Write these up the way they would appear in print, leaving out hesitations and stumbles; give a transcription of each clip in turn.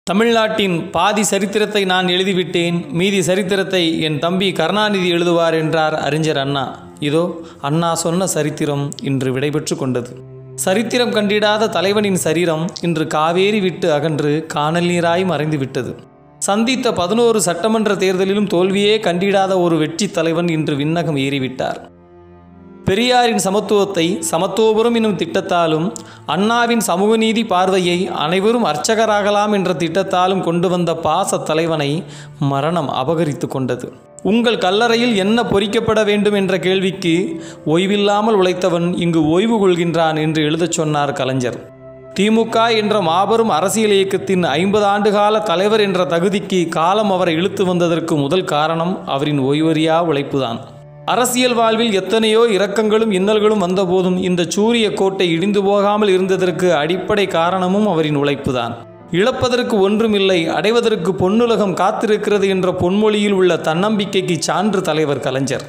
தமிழ்நாட்டின் பாதி சரித்திரத்தை நான் எழுதிவிட்டேன், மீதி சரித்திரத்தை என் தம்பி கருணாநிதி எழுதுவார் என்றார் அறிஞர் அண்ணா. இதோ அண்ணா சொன்ன சரித்திரம் இன்று விடைபெற்று கொண்டது. சரித்திரம் கண்டிடாத தலைவனின் சரீரம் இன்று காவேரி விட்டு அகன்று காணல் நீராய் மறைந்து விட்டது. சந்தித்த 11 சட்டமன்ற தேர்தலிலும் தோல்வியே கண்டிடாத ஒரு வெற்றி தலைவன் இன்று விண்ணகம் ஏறிவிட்டார். பெரியாரின் சமத்துவத்தை சமத்துவபுரம் எனும் திட்டத்தாலும், அண்ணாவின் சமூக நீதி பார்வையை அனைவரும் அர்ச்சகராகலாம் என்ற திட்டத்தாலும் கொண்டு வந்த பாச தலைவனை மரணம் அபகரித்து கொண்டது. உங்கள் கல்லறையில் என்ன பொறிக்கப்பட வேண்டும் என்ற கேள்விக்கு ஓய்வில்லாமல் உழைத்தவன் இங்கு ஓய்வு கொள்கின்றான் என்று எழுதச் சொன்னார் கலைஞர். திமுக என்ற மாபெரும் அரசியல் இயக்கத்தின் 50 ஆண்டுகால தலைவர் என்ற தகுதிக்கு காலம் அவரை இழுத்து வந்ததற்கு முதல் காரணம் அவரின் ஓய்வறியா உழைப்புதான். அரசியல் வாழ்வில் எத்தனையோ இரக்கங்களும் இன்னல்களும் வந்தபோதும் இந்த சூரிய கோட்டை இடிந்து போகாமல் இருந்ததற்கு அடிப்படை காரணமும் அவரின் உழைப்புதான். இழப்பதற்கு ஒன்றுமில்லை, அடைவதற்கு பொன்னுலகம் காத்திருக்கிறது என்ற பொன்மொழியில் உள்ள தன்னம்பிக்கைக்கு சான்று தலைவர் கலைஞர்.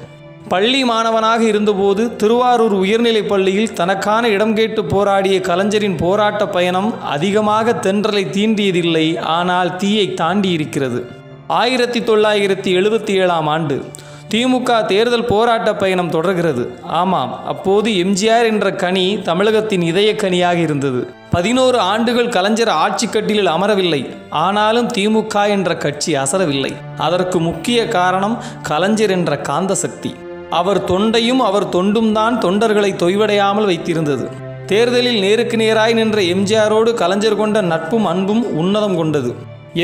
பள்ளி மாணவனாக இருந்தபோது திருவாரூர் உயர்நிலைப் பள்ளியில் தனக்கான இடம் கேட்டு போராடிய கலைஞரின் போராட்ட பயணம் அதிகமாக தென்றலை தீண்டியதில்லை, ஆனால் தீயை தாண்டி இருக்கிறது. 1977ஆம் ஆண்டு திமுக தேர்தல் போராட்ட பயணம் தொடர்கிறது. ஆமாம், அப்போது எம்ஜிஆர் என்ற கனி தமிழகத்தின் இதய கனியாக இருந்தது. 11 ஆண்டுகள் கலைஞர் ஆட்சி கட்டிலில் அமரவில்லை, ஆனாலும் திமுக என்ற கட்சி அசரவில்லை. அதற்கு முக்கிய காரணம் கலைஞர் என்ற காந்த சக்தி. அவர் தொண்டையும் அவர் தொண்டும் தான் தொண்டர்களை தொய்வடையாமல் வைத்திருந்தது. தேர்தலில் நேருக்கு நேராய் நின்ற எம்ஜிஆரோடு கலைஞர் கொண்ட நட்பும் அன்பும் உன்னதம் கொண்டது.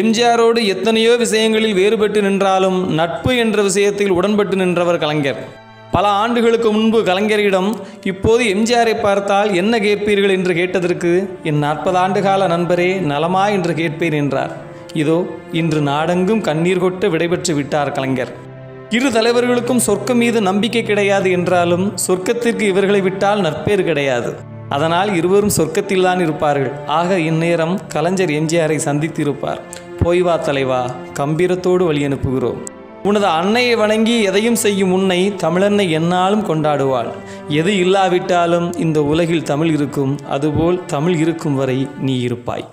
எம்ஜிஆரோடு எத்தனையோ விஷயங்களில் வேறுபட்டு நின்றாலும் நட்பு என்ற விஷயத்தில் உடன்பட்டு நின்றவர் கலைஞர். பல ஆண்டுகளுக்கு முன்பு கலைஞரிடம் இப்போது எம்ஜிஆரை பார்த்தால் என்ன கேட்பீர்கள் என்று கேட்டதற்கு, என் 40 ஆண்டுகால நண்பரே நலமா என்று கேட்பேன் என்றார். இதோ இன்று நாடெங்கும் கண்ணீர் கொட்ட விடைபெற்று விட்டார் கலைஞர். இரு தலைவர்களுக்கும் சொர்க்கம் மீது நம்பிக்கை கிடையாது என்றாலும் சொர்க்கத்திற்கு இவர்களை விட்டால் நற்பேறு கிடையாது. அதனால் இருவரும் சொர்க்கத்தில்தான் இருப்பார்கள். ஆக இந்நேரம் கலைஞர் எம்ஜிஆரை சந்தித்திருப்பார். போய் வா தலைவா, கம்பீரத்தோடு வழி அனுப்புகிறோம். உனது அன்னையை வணங்கி எதையும் செய்யும் உன்னை தமிழன்னை எந்நாளும் கொண்டாடுவாள். எது இல்லாவிட்டாலும் இந்த உலகில் தமிழ் இருக்கும், அதுபோல் தமிழ் இருக்கும் வரை நீ இருப்பாய்.